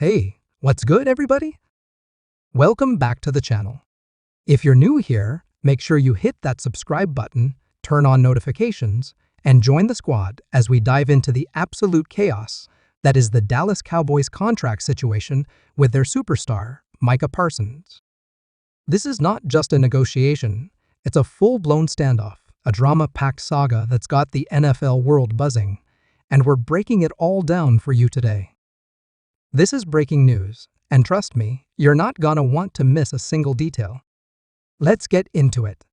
Hey, what's good, everybody? Welcome back to the channel. If you're new here, make sure you hit that subscribe button, turn on notifications, and join the squad as we dive into the absolute chaos that is the Dallas Cowboys contract situation with their superstar, Micah Parsons. This is not just a negotiation, it's a full-blown standoff, a drama-packed saga that's got the NFL world buzzing, and we're breaking it all down for you today. This is breaking news, and trust me, you're not gonna want to miss a single detail. Let's get into it.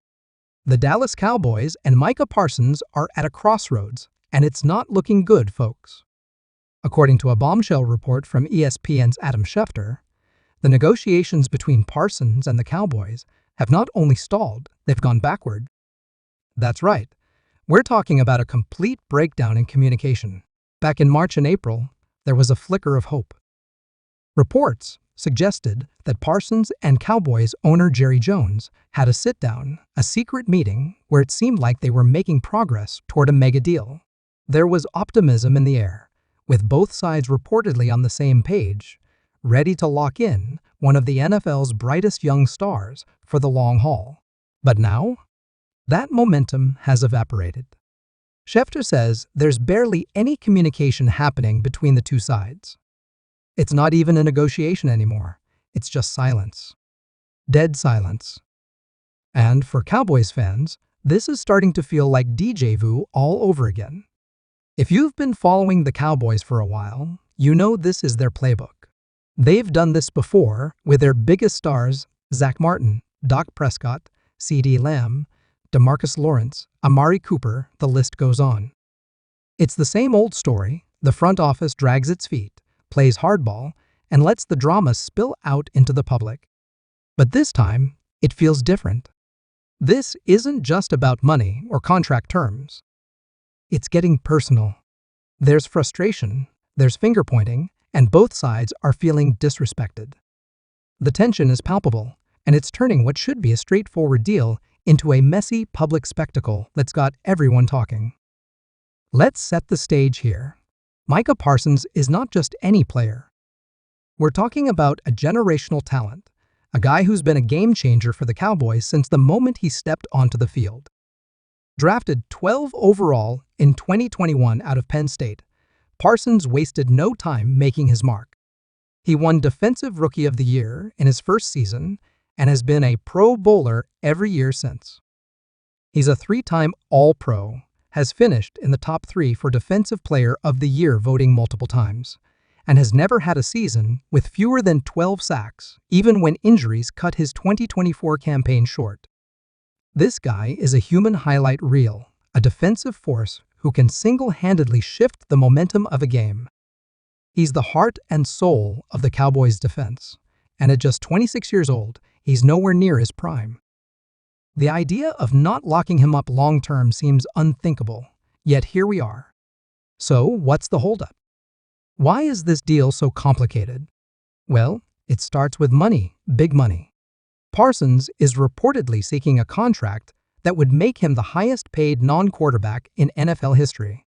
The Dallas Cowboys and Micah Parsons are at a crossroads, and it's not looking good, folks. According to a bombshell report from ESPN's Adam Schefter, the negotiations between Parsons and the Cowboys have not only stalled, they've gone backward. That's right. We're talking about a complete breakdown in communication. Back in March and April, there was a flicker of hope. Reports suggested that Parsons and Cowboys owner Jerry Jones had a sit-down, a secret meeting where it seemed like they were making progress toward a mega deal. There was optimism in the air, with both sides reportedly on the same page, ready to lock in one of the NFL's brightest young stars for the long haul. But now, that momentum has evaporated. Schefter says there's barely any communication happening between the two sides. It's not even a negotiation anymore. It's just silence. Dead silence. And for Cowboys fans, this is starting to feel like déjà vu all over again. If you've been following the Cowboys for a while, you know this is their playbook. They've done this before with their biggest stars, Zach Martin, Dak Prescott, CeeDee Lamb, DeMarcus Lawrence, Amari Cooper, the list goes on. It's the same old story. The front office drags its feet, plays hardball, and lets the drama spill out into the public. But this time, it feels different. This isn't just about money or contract terms. It's getting personal. There's frustration, there's finger-pointing, and both sides are feeling disrespected. The tension is palpable, and it's turning what should be a straightforward deal into a messy public spectacle that's got everyone talking. Let's set the stage here. Micah Parsons is not just any player. We're talking about a generational talent, a guy who's been a game changer for the Cowboys since the moment he stepped onto the field. Drafted 12 overall in 2021 out of Penn State, Parsons wasted no time making his mark. He won Defensive Rookie of the Year in his first season and has been a Pro Bowler every year since. He's a three-time All-Pro, has finished in the top 3 for Defensive Player of the Year voting multiple times, and has never had a season with fewer than 12 sacks, even when injuries cut his 2024 campaign short. This guy is a human highlight reel, a defensive force who can single-handedly shift the momentum of a game. He's the heart and soul of the Cowboys' defense, and at just 26 years old, he's nowhere near his prime. The idea of not locking him up long-term seems unthinkable, yet here we are. So, what's the holdup? Why is this deal so complicated? Well, it starts with money, big money. Parsons is reportedly seeking a contract that would make him the highest-paid non-quarterback in NFL history.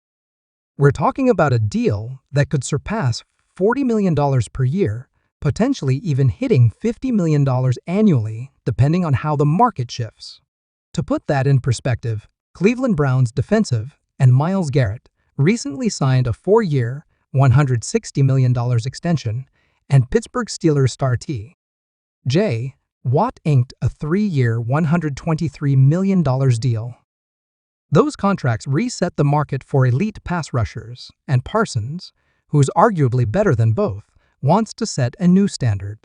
We're talking about a deal that could surpass $40 million per year, potentially even hitting $50 million annually, depending on how the market shifts. To put that in perspective, Cleveland Browns defensive and Myles Garrett recently signed a 4-year, $160 million extension, and Pittsburgh Steelers star T.J. Watt inked a 3-year, $123 million deal. Those contracts reset the market for elite pass rushers, and Parsons, who's arguably better than both, wants to set a new standard.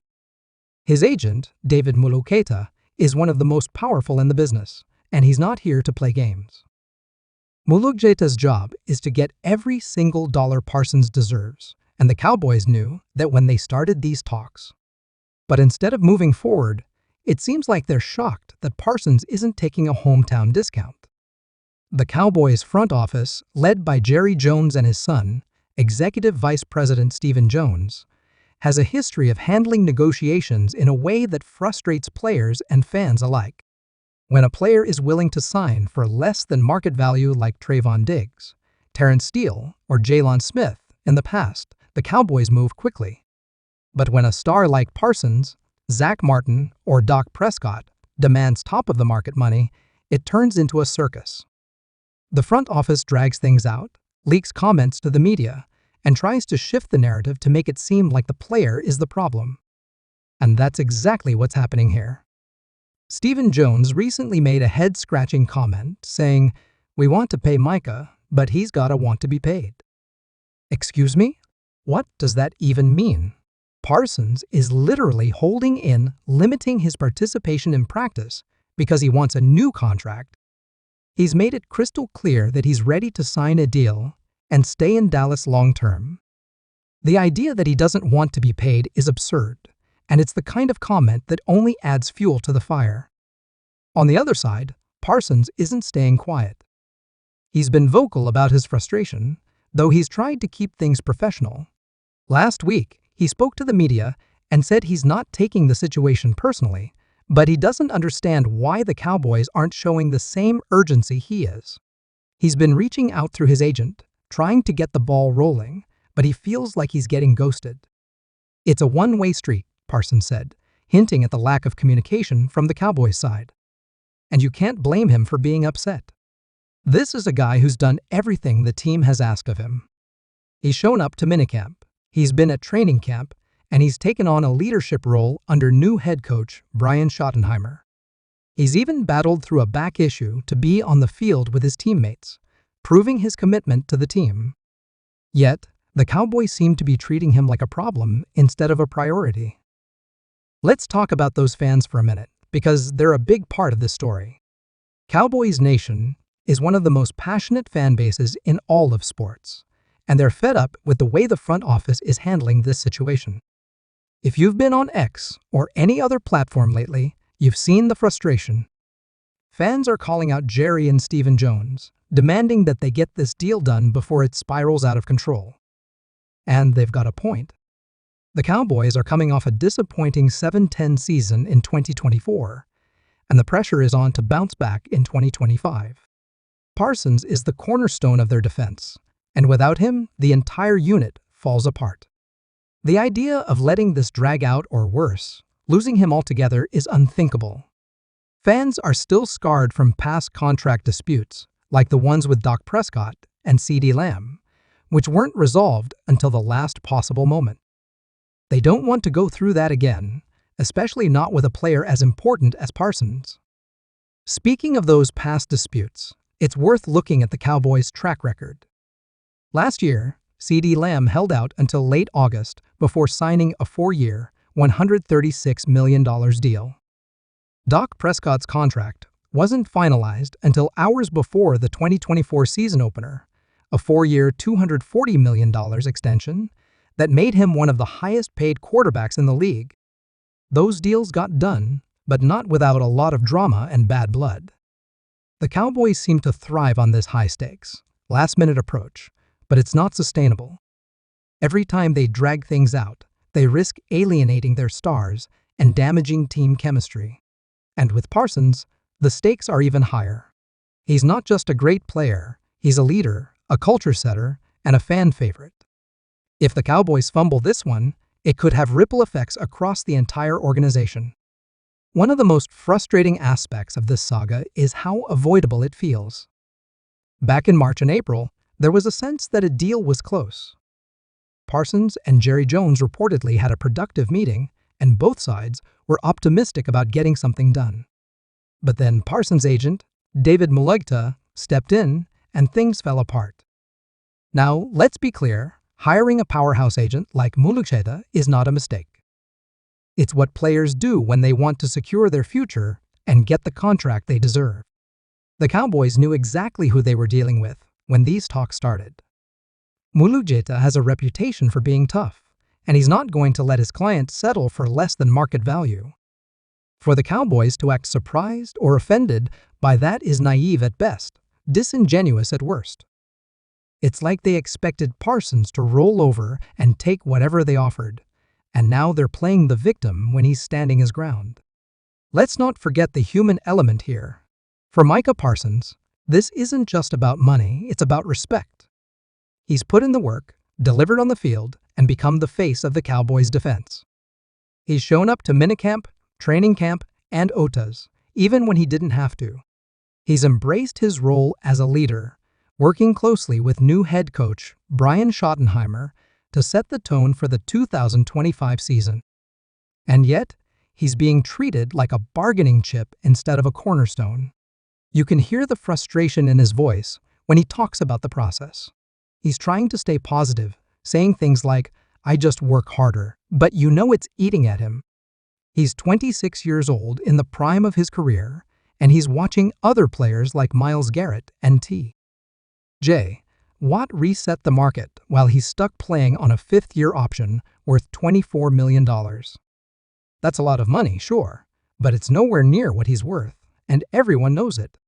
His agent, David Muluketa, is one of the most powerful in the business, and he's not here to play games. Muluketa's job is to get every single dollar Parsons deserves, and the Cowboys knew that when they started these talks. But instead of moving forward, it seems like they're shocked that Parsons isn't taking a hometown discount. The Cowboys front office, led by Jerry Jones and his son, Executive Vice President Stephen Jones, has a history of handling negotiations in a way that frustrates players and fans alike. When a player is willing to sign for less than market value like Trayvon Diggs, Terrence Steele, or Jalen Smith in the past, the Cowboys move quickly. But when a star like Parsons, Zach Martin, or Dak Prescott demands top-of-the-market money, it turns into a circus. The front office drags things out, leaks comments to the media, and tries to shift the narrative to make it seem like the player is the problem. And that's exactly what's happening here. Stephen Jones recently made a head-scratching comment saying, "We want to pay Micah, but he's gotta want to be paid." Excuse me? What does that even mean? Parsons is literally holding in, limiting his participation in practice because he wants a new contract. He's made it crystal clear that he's ready to sign a deal and stay in Dallas long-term. The idea that he doesn't want to be paid is absurd, and it's the kind of comment that only adds fuel to the fire. On the other side, Parsons isn't staying quiet. He's been vocal about his frustration, though he's tried to keep things professional. Last week, he spoke to the media and said he's not taking the situation personally, but he doesn't understand why the Cowboys aren't showing the same urgency he is. He's been reaching out through his agent, trying to get the ball rolling, but he feels like he's getting ghosted. "It's a one-way street," Parsons said, hinting at the lack of communication from the Cowboys' side. And you can't blame him for being upset. This is a guy who's done everything the team has asked of him. He's shown up to minicamp, he's been at training camp, and he's taken on a leadership role under new head coach Brian Schottenheimer. He's even battled through a back issue to be on the field with his teammates, proving his commitment to the team. Yet, the Cowboys seem to be treating him like a problem instead of a priority. Let's talk about those fans for a minute, because they're a big part of this story. Cowboys Nation is one of the most passionate fan bases in all of sports, and they're fed up with the way the front office is handling this situation. If you've been on X or any other platform lately, you've seen the frustration. Fans are calling out Jerry and Stephen Jones, demanding that they get this deal done before it spirals out of control. And they've got a point. The Cowboys are coming off a disappointing 7-10 season in 2024, and the pressure is on to bounce back in 2025. Parsons is the cornerstone of their defense, and without him, the entire unit falls apart. The idea of letting this drag out or worse, losing him altogether, is unthinkable. Fans are still scarred from past contract disputes, like the ones with Dak Prescott and CeeDee Lamb, which weren't resolved until the last possible moment. They don't want to go through that again, especially not with a player as important as Parsons. Speaking of those past disputes, it's worth looking at the Cowboys' track record. Last year, CeeDee Lamb held out until late August before signing a 4-year, $136 million deal. Dak Prescott's contract wasn't finalized until hours before the 2024 season opener, a 4-year, $240 million extension that made him one of the highest-paid quarterbacks in the league. Those deals got done, but not without a lot of drama and bad blood. The Cowboys seem to thrive on this high-stakes, last-minute approach, but it's not sustainable. Every time they drag things out, they risk alienating their stars and damaging team chemistry. And with Parsons, the stakes are even higher. He's not just a great player, he's a leader, a culture setter, and a fan favorite. If the Cowboys fumble this one, it could have ripple effects across the entire organization. One of the most frustrating aspects of this saga is how avoidable it feels. Back in March and April, there was a sense that a deal was close. Parsons and Jerry Jones reportedly had a productive meeting, and both sides were optimistic about getting something done. But then Parsons' agent, David Mulugta, stepped in, and things fell apart. Now, let's be clear, hiring a powerhouse agent like Mulugta is not a mistake. It's what players do when they want to secure their future and get the contract they deserve. The Cowboys knew exactly who they were dealing with when these talks started. Mulugta has a reputation for being tough, and he's not going to let his clients settle for less than market value. For the Cowboys to act surprised or offended by that is naive at best, disingenuous at worst. It's like they expected Parsons to roll over and take whatever they offered, and now they're playing the victim when he's standing his ground. Let's not forget the human element here. For Micah Parsons, this isn't just about money, it's about respect. He's put in the work, delivered on the field, and become the face of the Cowboys' defense. He's shown up to minicamp, training camp, and OTAs, even when he didn't have to. He's embraced his role as a leader, working closely with new head coach Brian Schottenheimer to set the tone for the 2025 season. And yet, he's being treated like a bargaining chip instead of a cornerstone. You can hear the frustration in his voice when he talks about the process. He's trying to stay positive, saying things like, "I just work harder," but you know it's eating at him. He's 26 years old in the prime of his career, and he's watching other players like Myles Garrett and T.J. Watt reset the market while he's stuck playing on a fifth-year option worth $24 million. That's a lot of money, sure, but it's nowhere near what he's worth, and everyone knows it.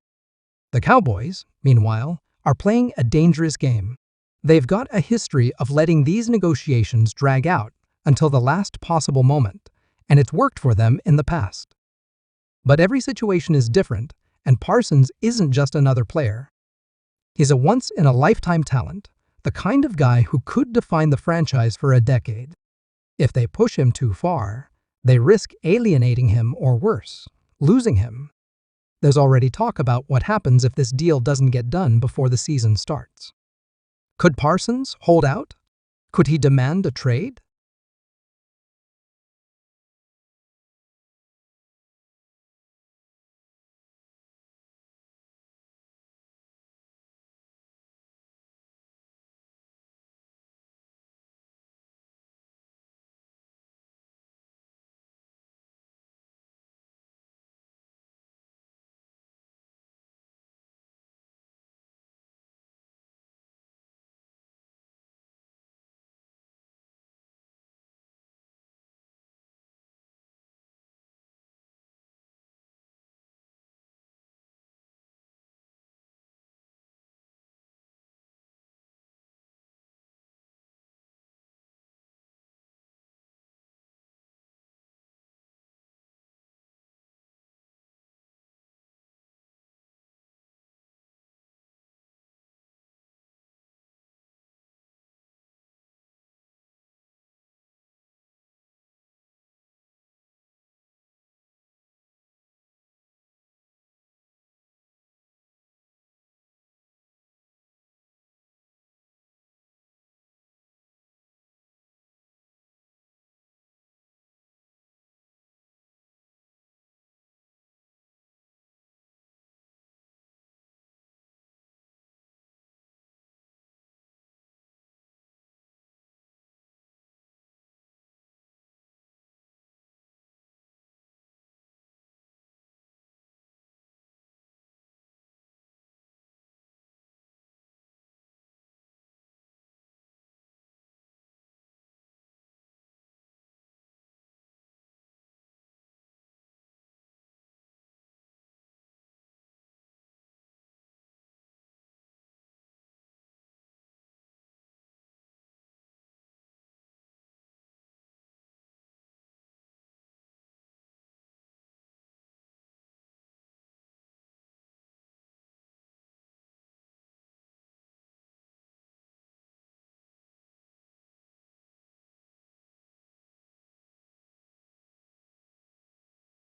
The Cowboys, meanwhile, are playing a dangerous game. They've got a history of letting these negotiations drag out until the last possible moment, and it's worked for them in the past. But every situation is different, and Parsons isn't just another player. He's a once-in-a-lifetime talent, the kind of guy who could define the franchise for a decade. If they push him too far, they risk alienating him or worse, losing him. There's already talk about what happens if this deal doesn't get done before the season starts. Could Parsons hold out? Could he demand a trade?